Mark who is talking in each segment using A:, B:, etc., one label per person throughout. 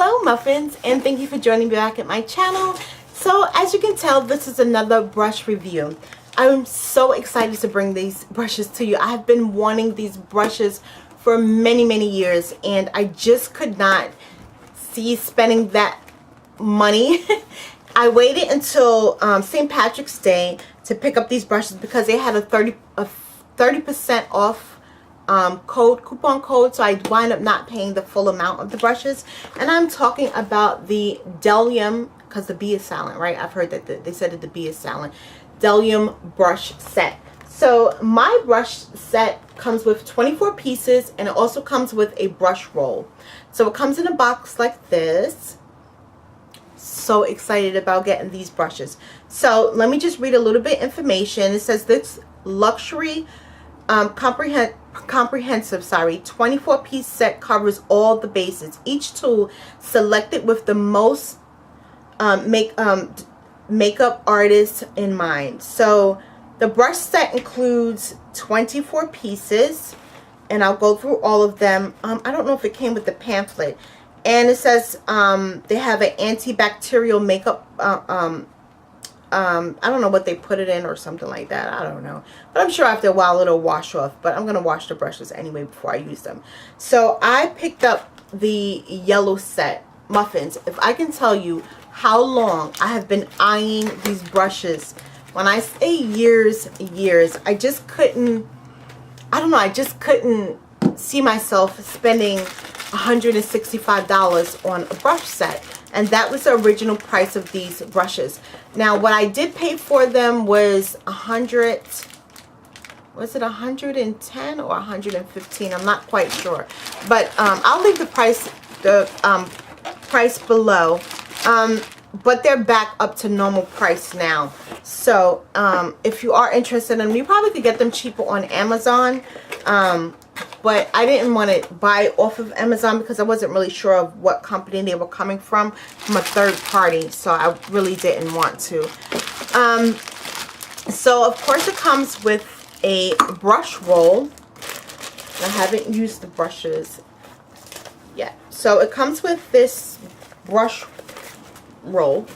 A: Hello muffins, and thank you for joining me back at my channel. So as you can tell, this is another brush review. I'm so excited to bring these brushes to you. I have been wanting these brushes for many years, and I just could not see spending that money. I waited until St. Patrick's Day to pick up these brushes because they had a 30% off coupon code, so I wind up not paying the full amount of the brushes. And I'm talking about the Bdellium, because the B is silent, right? I've heard that they said that the B is silent. Bdellium brush set. So my brush set comes with 24 pieces, and it also comes with a brush roll. So it comes in a box like this. So excited about getting these brushes. So let me just read a little bit information. It says this luxury comprehensive 24-piece set covers all the bases. Each tool selected with the most makeup artists in mind. So the brush set includes 24 pieces, and I'll go through all of them. I don't know if it came with the pamphlet. And it says they have an antibacterial makeup I don't know what they put it in or something like that. I don't know. But I'm sure after a while it'll wash off. But I'm going to wash the brushes anyway before I use them. So I picked up the yellow set. Muffins. If I can tell you how long I have been eyeing these brushes. When I say years, I just couldn't, I don't know, I just couldn't see myself spending $165 on a brush set. And that was the original price of these brushes. Now, what I did pay for them was was it 110 or 115? I'm not quite sure. But I'll leave the price below. But they're back up to normal price now. So if you are interested in them, you probably could get them cheaper on Amazon. But I didn't want to buy off of Amazon because I wasn't really sure of what company they were coming from a third party. So I really didn't want to. So of course it comes with a brush roll. I haven't used the brushes yet. So it comes with this brush roll.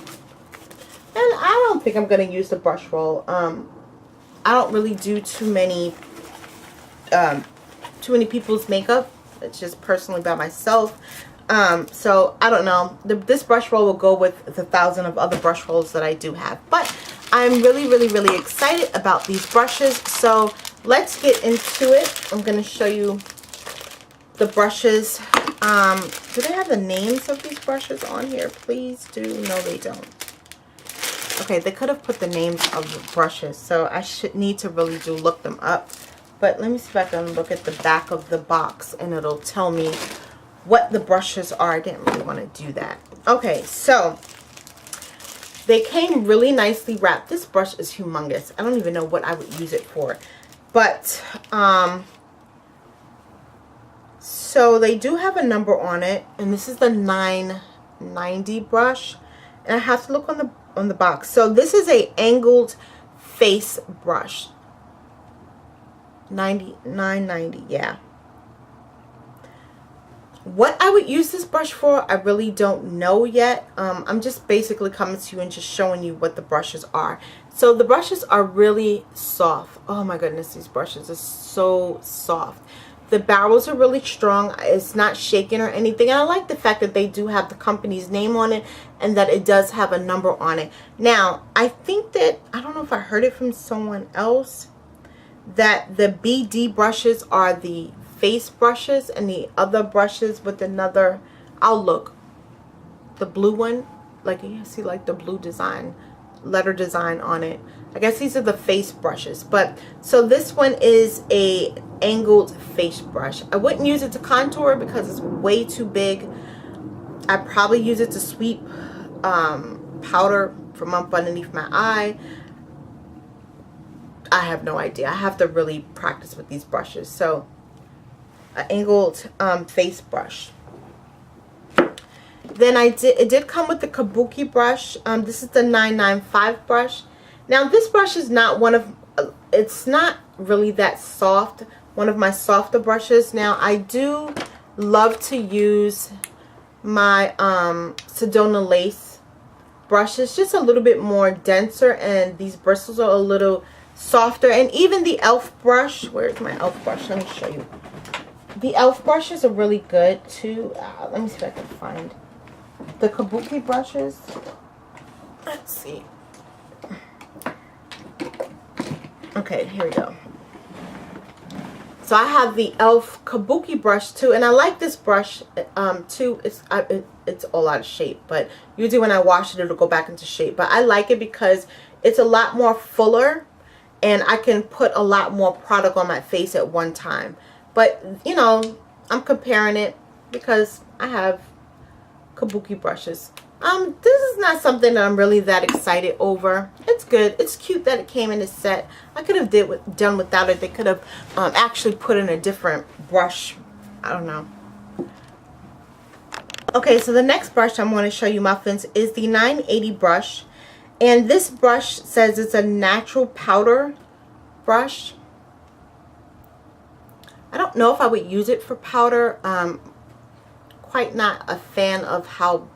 A: And I don't think I'm going to use the brush roll. I don't really do too many people's makeup. It's just personally by myself. So I don't know. This brush roll will go with the 1,000 of other brush rolls that I do have. But I'm really excited about these brushes. So let's get into it. I'm going to show you the brushes. Do they have the names of these brushes on here? Please do. No, they don't. Okay, they could have put the names of the brushes. So I should need to really look them up. But let me see if I can look at the back of the box and it'll tell me what the brushes are. I didn't really want to do that. Okay, so they came really nicely wrapped. This brush is humongous. I don't even know what I would use it for. But, so they do have a number on it. And this is the 990 brush. And I have to look on the box. So this is a angled face brush. 990, yeah. What I would use this brush for, I really don't know yet. I'm just basically coming to you and just showing you what the brushes are. So the brushes are really soft. Oh my goodness, these brushes are so soft. The barrels are really strong. It's not shaking or anything. And I like the fact that they do have the company's name on it and that it does have a number on it. Now, I think that, I don't know if I heard it from someone else, that the BD brushes are the face brushes and the other brushes with another, I'll look, the blue one, like you see like the blue design, letter design on it. I guess these are the face brushes. But so this one is a angled face brush. I wouldn't use it to contour because it's way too big. I probably use it to sweep powder from up underneath my eye. I have no idea. I have to really practice with these brushes. So, an angled face brush. Then it did come with the Kabuki brush. This is the 995 brush. Now, this brush is not it's not really that soft. One of my softer brushes. Now, I do love to use my Sedona lace brush is just a little bit more denser, and these bristles are a little softer. And even the e.l.f. brush, where's my e.l.f. brush? Let me show you. The e.l.f. brushes are really good too. Let me see if I can find the Kabuki brushes. Let's see. Okay, here we go. So I have the e.l.f. Kabuki brush too, and I like this brush too. It's all out of shape, but usually when I wash it, it'll go back into shape. But I like it because it's a lot more fuller, and I can put a lot more product on my face at one time. But you know, I'm comparing it because I have Kabuki brushes. This is not something that I'm really that excited over. It's good. It's cute that it came in a set. I could have done without it. They could have actually put in a different brush. I don't know. Okay, so the next brush I'm going to show you, muffins, is the 980 brush. And this brush says it's a natural powder brush. I don't know if I would use it for powder. Quite not a fan of how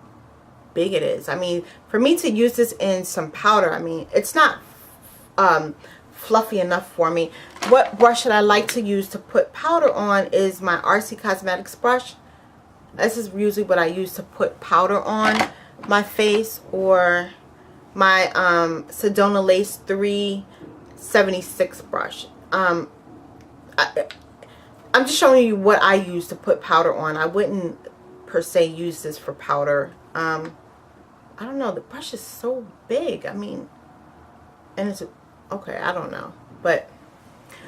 A: big it is. I mean, for me to use this in some powder, I mean, it's not fluffy enough for me. What brush that I like to use to put powder on is my RC Cosmetics brush. This is usually what I use to put powder on my face, or my Sedona Lace 376 brush. I'm just showing you what I use to put powder on. I wouldn't per se use this for powder. I don't know, the brush is so big. I mean, and it's okay, I don't know, but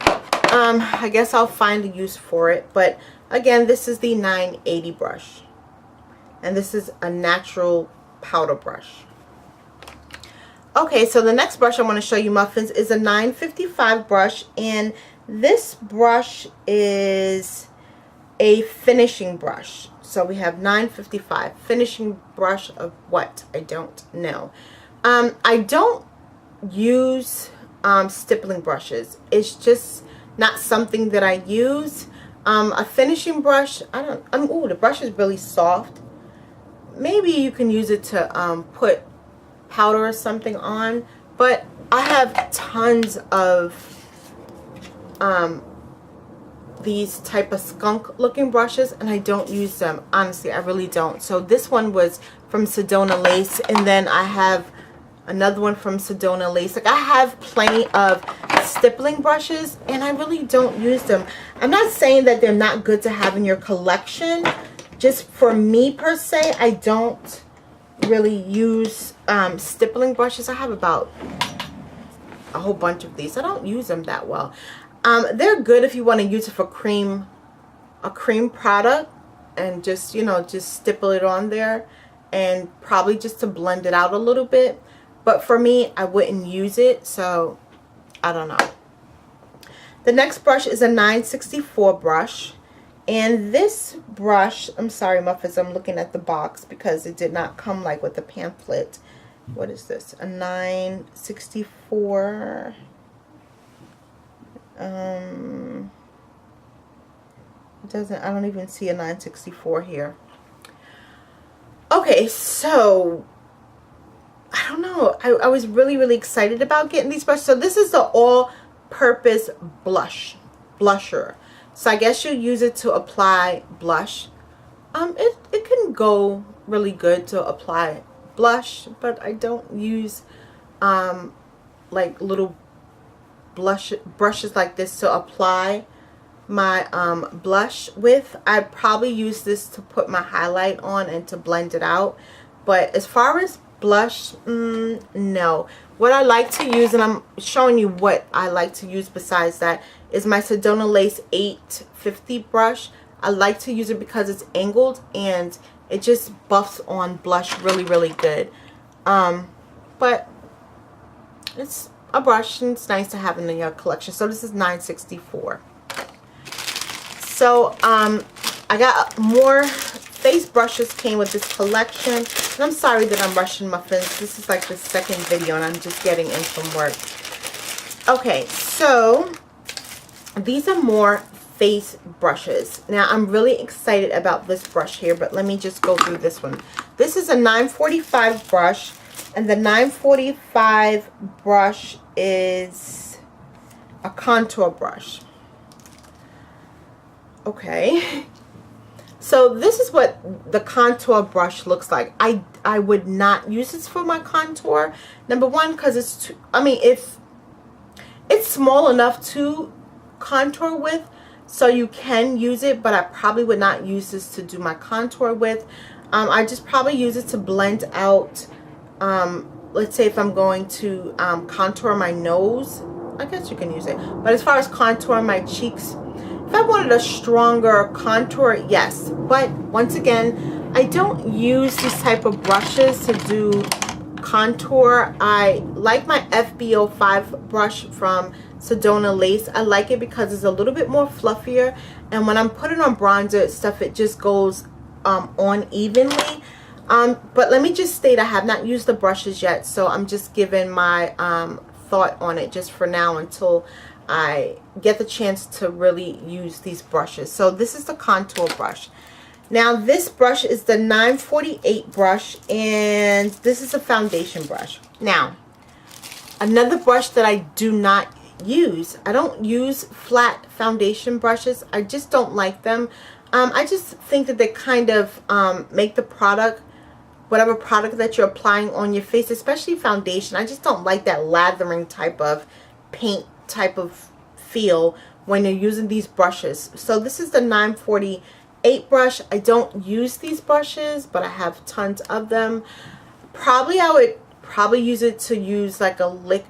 A: I guess I'll find a use for it. But again, this is the 980 brush, and this is a natural powder brush. Okay, so the next brush I want to show you, muffins, is a 955 brush, and this brush is a finishing brush. So we have 955, finishing brush of what? I don't know. I don't use stippling brushes. It's just not something that I use. A finishing brush, ooh, the brush is really soft. Maybe you can use it to put powder or something on, but I have tons of these type of skunk looking brushes, and I don't use them. Honestly, I really don't. So this one was from Sedona Lace, and then I have another one from Sedona Lace. Like, I have plenty of stippling brushes, and I really don't use them. I'm not saying that they're not good to have in your collection. Just for me per se, I don't really use stippling brushes. I have about a whole bunch of these. I don't use them that well. They're good if you want to use it for a cream product, and just, you know, just stipple it on there, and probably just to blend it out a little bit. But for me, I wouldn't use it, so I don't know. The next brush is a 964 brush, and this brush, I'm sorry, muffins, I'm looking at the box because it did not come like with the pamphlet. What is this? A 964. It doesn't, I don't even see a 964 here. Okay, so I don't know. I was really excited about getting these brushes. So this is the all-purpose blusher. So I guess you use it to apply blush. It can go really good to apply blush, but I don't use like little brushes like this to apply my blush with. I probably use this to put my highlight on and to blend it out. But as far as blush, no. What I like to use, and I'm showing you what I like to use besides that, is my Sedona Lace 850 brush. I like to use it because it's angled and it just buffs on blush really good. But it's a brush, and it's nice to have in your collection. So this is 964. So I got more face brushes came with this collection, and I'm sorry that I'm rushing, muffins. This is like the second video, and I'm just getting in from work. Okay, so these are more face brushes. Now I'm really excited about this brush here, but let me just go through this one. This is a 945 brush, and the 945 brush is a contour brush. Okay, so this is what the contour brush looks like. I would not use this for my contour. Number one, because it's too, I mean, it's small enough to contour with, so you can use it, but I probably would not use this to do my contour with. I just probably use it to blend out, let's say if I'm going to contour my nose, I guess you can use it. But as far as contouring my cheeks, if I wanted a stronger contour, yes. But once again, I don't use these type of brushes to do contour. I like my FB05 brush from Sedona Lace. I like it because it's a little bit more fluffier, and when I'm putting on bronzer stuff, it just goes on evenly. But let me just state, I have not used the brushes yet, so I'm just giving my thought on it just for now until I get the chance to really use these brushes. So this is the contour brush. Now this brush is the 948 brush, and this is a foundation brush. Now another brush that I do not use, I don't use flat foundation brushes. I just don't like them. I just think that they kind of make the product, whatever product that you're applying on your face, especially foundation, I just don't like that lathering type of paint type of feel when you're using these brushes. So this is the 948 brush. I don't use these brushes, but I have tons of them. Probably I would use it to use like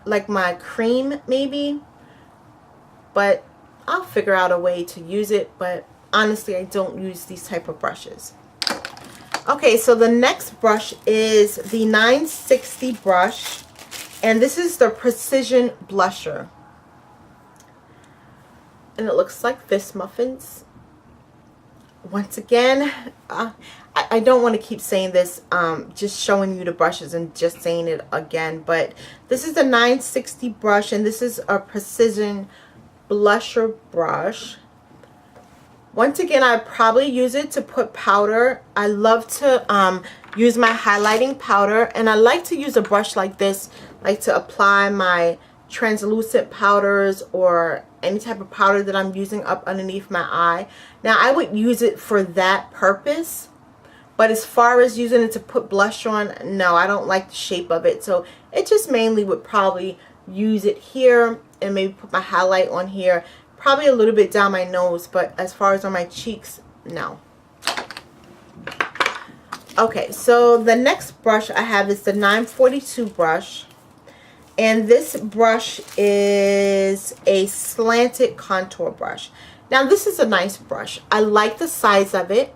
A: like my Creme maybe, but I'll figure out a way to use it. But honestly, I don't use these type of brushes. Okay, so the next brush is the 960 brush, and this is the Precision Blusher. And it looks like this, muffins. Once again, I don't want to keep saying this, just showing you the brushes and just saying it again, but this is the 960 brush, and this is a Precision Blusher brush. Once again, I probably use it to put powder. I love to use my highlighting powder, and I like to use a brush like this, like to apply my translucent powders or any type of powder that I'm using up underneath my eye. Now I would use it for that purpose, but as far as using it to put blush on, no, I don't like the shape of it. So it just mainly would probably use it here and maybe put my highlight on here, probably a little bit down my nose, but as far as on my cheeks, no. Okay, so the next brush I have is the 942 brush, and this brush is a slanted contour brush. Now this is a nice brush. I like the size of it,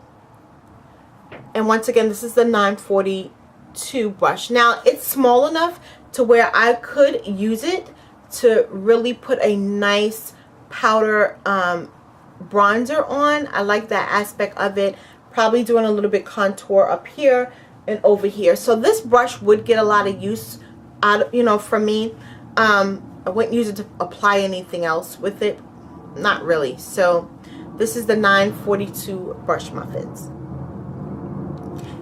A: and once again, this is the 942 brush. Now it's small enough to where I could use it to really put a nice powder bronzer on. I like that aspect of it. Probably doing a little bit contour up here and over here. So this brush would get a lot of use out of, you know, for me. I wouldn't use it to apply anything else with it, not really. So this is the 942 brush, muffins.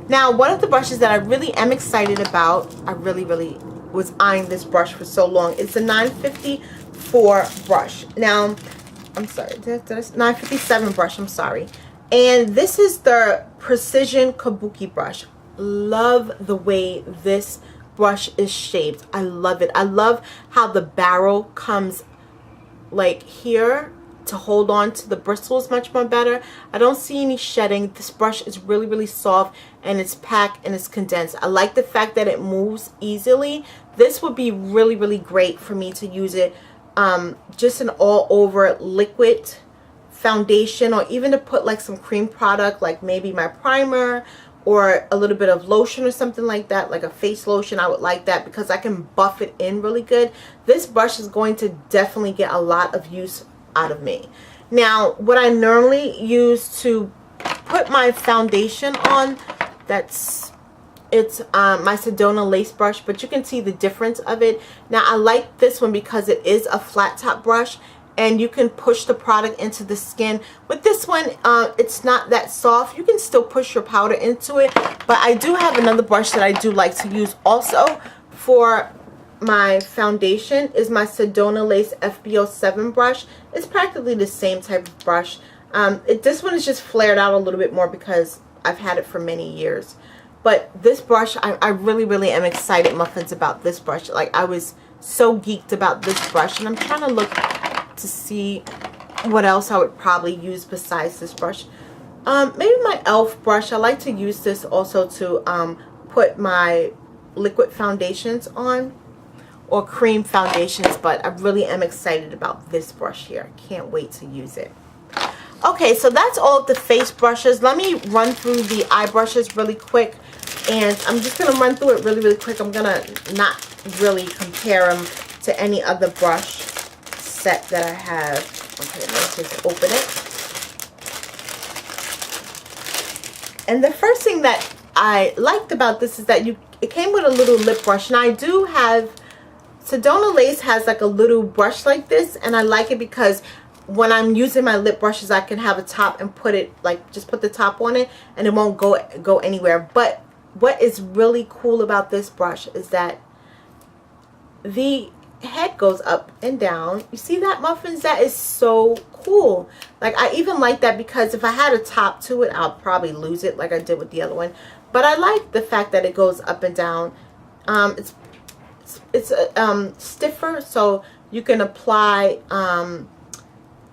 A: Now one of the brushes that I really am excited about, I really was eyeing this brush for so long, it's the 954 brush. Now I'm sorry, 957 brush, I'm sorry. And this is the Precision Kabuki brush. Love the way this brush is shaped. I love it. I love how the barrel comes like here to hold on to the bristles much more better. I don't see any shedding. This brush is really soft, and it's packed and it's condensed. I like the fact that it moves easily. This would be really great for me to use it just an all over liquid foundation, or even to put like some cream product, like maybe my primer or a little bit of lotion or something like that, like a face lotion. I would like that because I can buff it in really good. This brush is going to definitely get a lot of use out of me. Now what I normally use to put my foundation on, it's my Sedona lace brush, but you can see the difference of it. Now I like this one because it is a flat top brush, and you can push the product into the skin. With this one, it's not that soft. You can still push your powder into it, but I do have another brush that I do like to use also for my foundation, is my Sedona Lace FB07 brush. It's practically the same type of brush. This one is just flared out a little bit more because I've had it for many years. But this brush, I really am excited, Muffins, about this brush. Like, I was so geeked about this brush, and I'm trying to look to see what else I would probably use besides this brush. Maybe my e.l.f. brush. I like to use this also to put my liquid foundations on, or cream foundations, but I really am excited about this brush here. Can't wait to use it. Okay, so that's all of the face brushes. Let me run through the eye brushes really quick, and I'm just going to run through it really quick. I'm going to not really compare them to any other brush set that I have. Okay, let's just open it. And the first thing that I liked about this is that it came with a little lip brush. And I do have, Sedona Lace has like a little brush like this, and I like it because when I'm using my lip brushes, I can have a top and put it, like, just put the top on it, and it won't go anywhere. But what is really cool about this brush is that the head goes up and down. You see that, Muffins? That is so cool. Like, I even like that because if I had a top to it, I'll probably lose it like I did with the other one. But I like the fact that it goes up and down. It's stiffer, so you can apply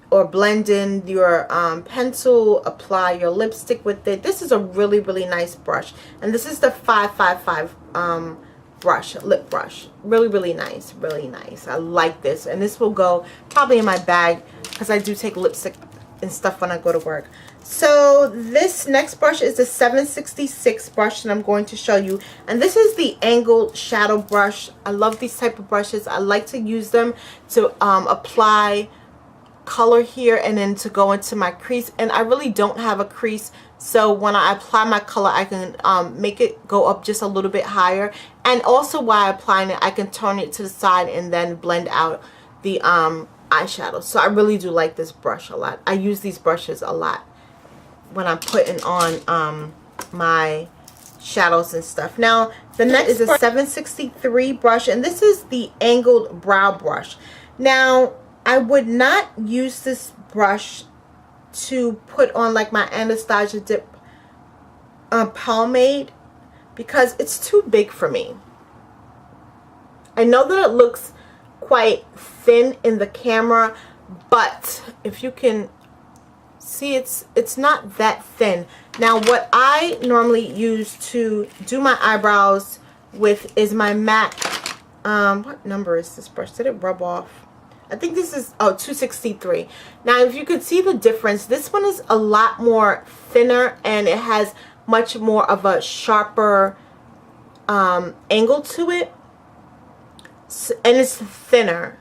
A: or blend in your pencil, apply your lipstick with it. This is a really nice brush, and this is the 555 brush, lip brush. Really nice, really nice. I like this, and this will go probably in my bag because I do take lipstick and stuff when I go to work. So this next brush is the 766 brush that I'm going to show you, and this is the angled shadow brush. I love these type of brushes. I like to use them to apply color here and then to go into my crease, and I really don't have a crease, so when I apply my color, I can make it go up just a little bit higher. And also while applying it, I can turn it to the side and then blend out the eyeshadow. So I really do like this brush a lot. I use these brushes a lot when I'm putting on my shadows and stuff. Now the next is a 763 brush, and this is the angled brow brush. Now I would not use this brush to put on like my Anastasia Dip pomade because it's too big for me. I know that it looks quite thin in the camera, but if you can see, it's not that thin. Now what I normally use to do my eyebrows with is my MAC, what number is this brush? Did it rub off? I think this is, oh, 263. Now, if you could see the difference, this one is a lot more thinner, and it has much more of a sharper angle to it, and it's thinner.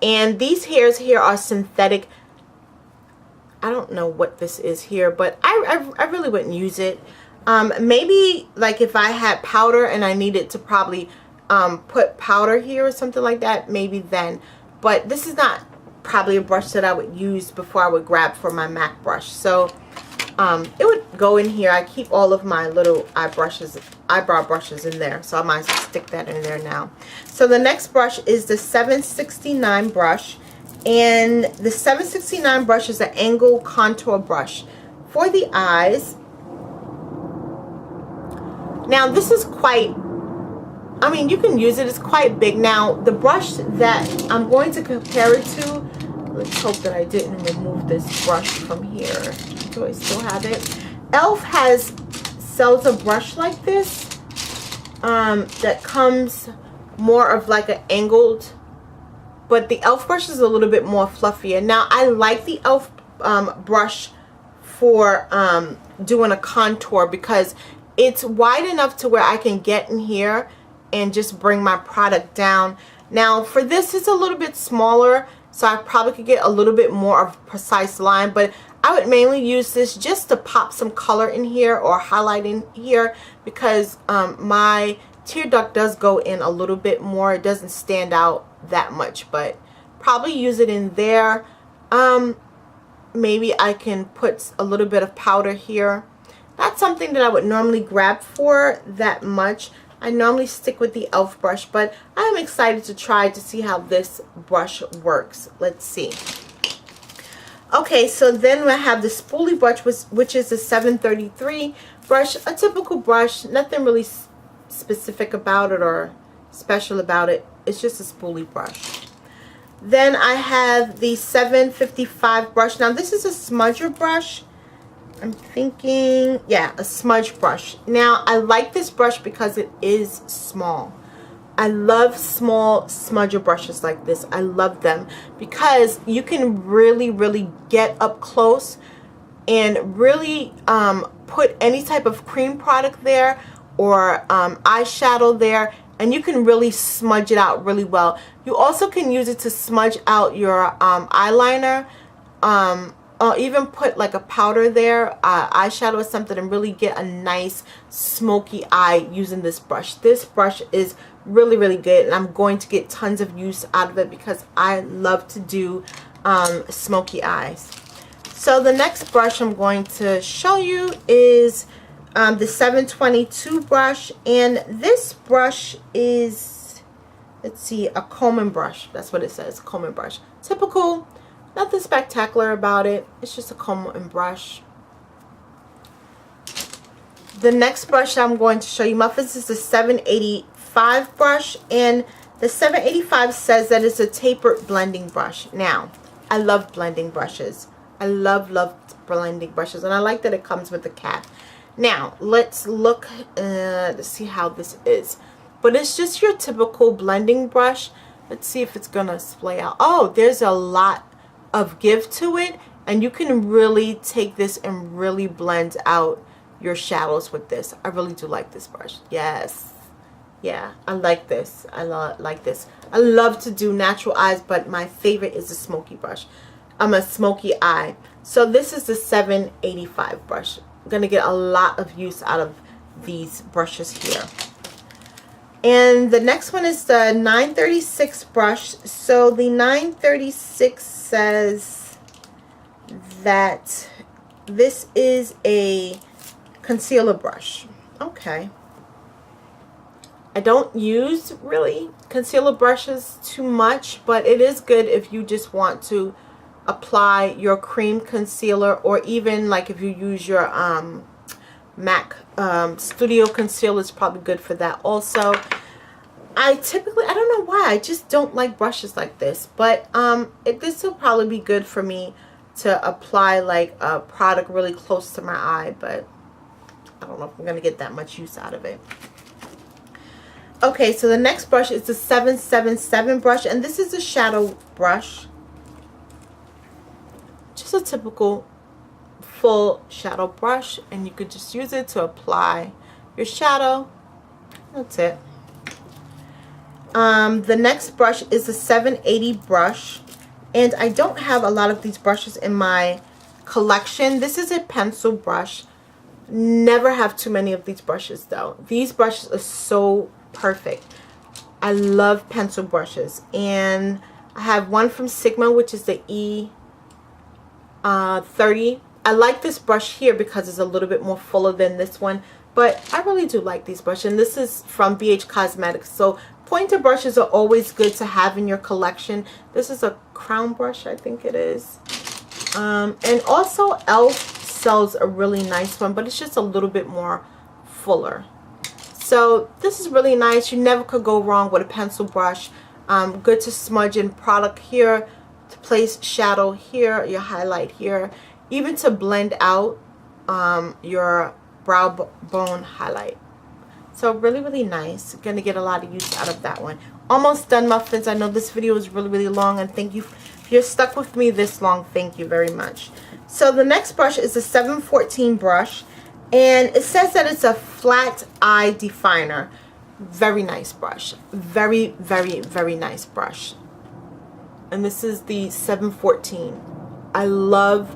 A: And these hairs here are synthetic. I don't know what this is here, but I really wouldn't use it. Maybe like if I had powder and I needed to probably put powder here or something like that, maybe then. But this is not probably a brush that I would use before I would grab for my MAC brush. So it would go in here. I keep all of my little eyebrow brushes in there, so I might stick that in there now. So the next brush is the 769 brush, and the 769 brush is an angle contour brush for the eyes. Now this is quite, I mean, you can use it. It's quite big. Now, the brush that I'm going to compare it to, let's hope that I didn't remove this brush from here. Do I still have it? e.l.f. sells a brush like this that comes more of like an angled, but the e.l.f. brush is a little bit more fluffier. Now, I like the e.l.f. Brush for doing a contour because it's wide enough to where I can get in here and just bring my product down. Now for this, it's a little bit smaller, so I probably could get a little bit more of a precise line, but I would mainly use this just to pop some color in here or highlight in here because my tear duct does go in a little bit more. It doesn't stand out that much, but probably use it in there. Maybe I can put a little bit of powder here. Not something that I would normally grab for that much. I normally stick with the e.l.f. brush, but I am excited to try to see how this brush works. Let's see. Okay, so then I have the Spoolie Brush, which is a 733 brush, a typical brush, nothing really specific about it or special about it. It's just a spoolie brush. Then I have the 755 brush. Now this is a smudger brush. I'm thinking, yeah, a smudge brush. Now I like this brush because it is small. I love small smudger brushes like this. I love them because you can really get up close and really put any type of cream product there or eyeshadow there, and you can really smudge it out really well. You also can use it to smudge out your eyeliner, or even put like a powder there, eyeshadow or something, and really get a nice smoky eye using this brush. This brush is really good, and I'm going to get tons of use out of it because I love to do smoky eyes. So the next brush I'm going to show you is the 722 brush, and this brush is, let's see, a Coleman brush. That's what it says, Coleman brush. Typical, nothing spectacular about it. It's just a Coleman brush. The next brush I'm going to show you, Muffins, is the 785 brush, and the 785 says that it's a tapered blending brush. Now, I love blending brushes. I love blending brushes, and I like that it comes with a cap. Now let's look to see how this is, but it's just your typical blending brush. Let's see if it's gonna splay out. Oh, there's a lot of give to it, and you can really take this and really blend out your shadows with this. I really do like this brush. Yes, yeah, I like this. I like this. I love to do natural eyes, but my favorite is the smoky brush. I'm a smoky eye. So this is the 785 brush. I'm gonna get a lot of use out of these brushes here. And the next one is the 936 brush. So the 936 says that this is a concealer brush. Okay. I don't use really concealer brushes too much, but it is good if you just want to apply your cream concealer, or even like if you use your MAC Studio Concealer, is probably good for that also. I don't know why, I just don't like brushes like this, but this will probably be good for me to apply like a product really close to my eye, but I don't know if I'm going to get that much use out of it. Okay, so the next brush is the 777 brush, and this is a shadow brush. Just a typical full shadow brush, and you could just use it to apply your shadow. That's it. The next brush is the 780 brush, and I don't have a lot of these brushes in my collection. This is a pencil brush. Never have too many of these brushes though. These brushes are so perfect. I love pencil brushes, and I have one from Sigma, which is the E30. I like this brush here because it's a little bit more fuller than this one, but I really do like these brushes, and this is from Bhcosmetics. So pointer brushes are always good to have in your collection. This is a crown brush, I think it is. And also e.l.f. sells a really nice one, but it's just a little bit more fuller. So this is really nice. You never could go wrong with a pencil brush. Good to smudge in product here, to place shadow here, your highlight here, even to blend out your brow bone highlight. So really nice. Gonna get a lot of use out of that one. Almost done, Muffins. I know this video is really long, and thank you if you're stuck with me this long. Thank you very much. So the next brush is the 714 brush, and it says that it's a flat eye definer. Very nice brush. Very nice brush. And this is the 714. I love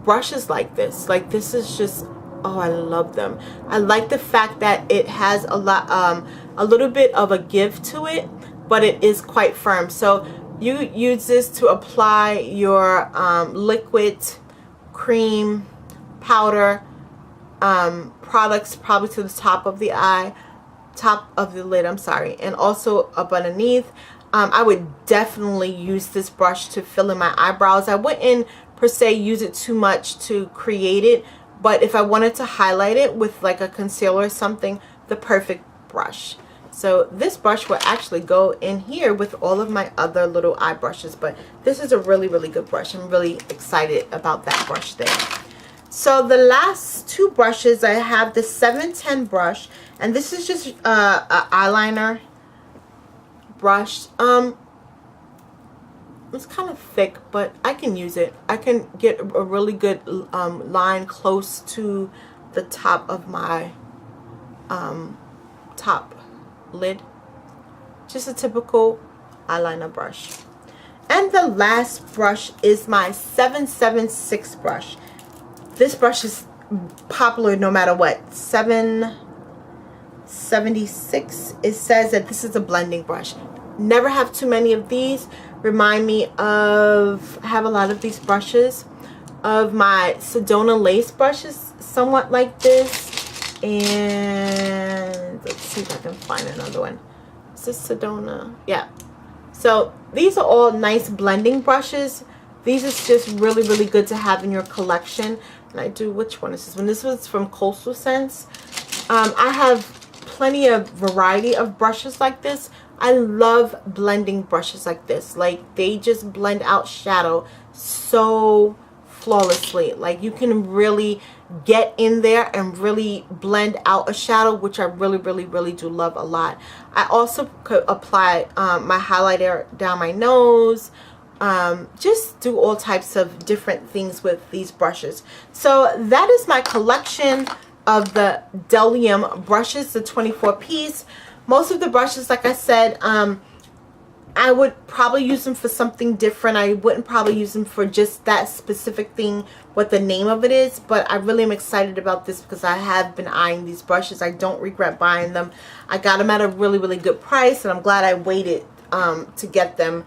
A: brushes like this. Like, this is just, oh, I love them. I like the fact that it has a little bit of a give to it, but it is quite firm. So you use this to apply your liquid, cream, powder, products probably to the top of the eye, top of the lid, I'm sorry, and also up underneath. I would definitely use this brush to fill in my eyebrows. I wouldn't per se use it too much to create it, but if I wanted to highlight it with like a concealer or something, the perfect brush. So this brush will actually go in here with all of my other little eye brushes, but this is a really, really good brush. I'm really excited about that brush there. So the last two brushes, I have the 710 brush, and this is just an eyeliner brush. It's kind of thick, but I can use it. I can get a really good line close to the top of my top lid. Just a typical eyeliner brush. And the last brush is my 776 brush. This brush is popular no matter what. 776, it says that this is a blending brush. Never have too many of these. Remind me of, I have a lot of these brushes, of my Sedona lace brushes, somewhat like this. And let's see if I can find another one. Is this Sedona? Yeah. So these are all nice blending brushes. These are just really, really good to have in your collection. And I do, which one is this one? This was from Coastal Scents. I have plenty of variety of brushes like this. I love blending brushes like this. Like, they just blend out shadow so flawlessly. Like, you can really get in there and really blend out a shadow, which I really, really, really do love a lot. I also could apply my highlighter down my nose. Just do all types of different things with these brushes. So that is my collection of the Bdellium brushes, the 24 piece. Most of the brushes, like I said, I would probably use them for something different. I wouldn't probably use them for just that specific thing, what the name of it is. But I really am excited about this because I have been eyeing these brushes. I don't regret buying them. I got them at a really, really good price, and I'm glad I waited to get them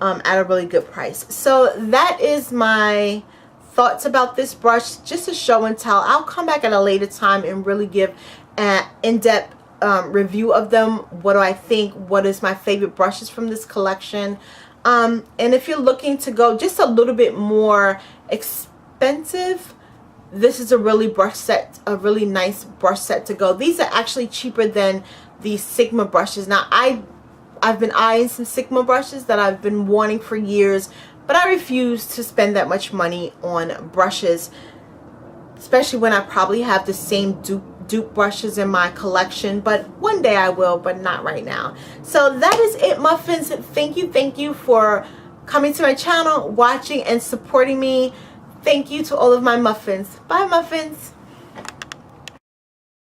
A: at a really good price. So that is my thoughts about this brush, just a show and tell. I'll come back at a later time and really give an in-depth review of them. What do I think? What is my favorite brushes from this collection? And if you're looking to go just a little bit more expensive, this is a really brush set, a really nice brush set to go. These are actually cheaper than the Sigma brushes. Now I've been eyeing some Sigma brushes that I've been wanting for years, but I refuse to spend that much money on brushes, especially when I probably have the same dupe brushes in my collection. But one day I will, but not right now. So that is it, muffins. Thank you for coming to my channel, watching and supporting me. Thank you to all of my muffins. Bye, muffins.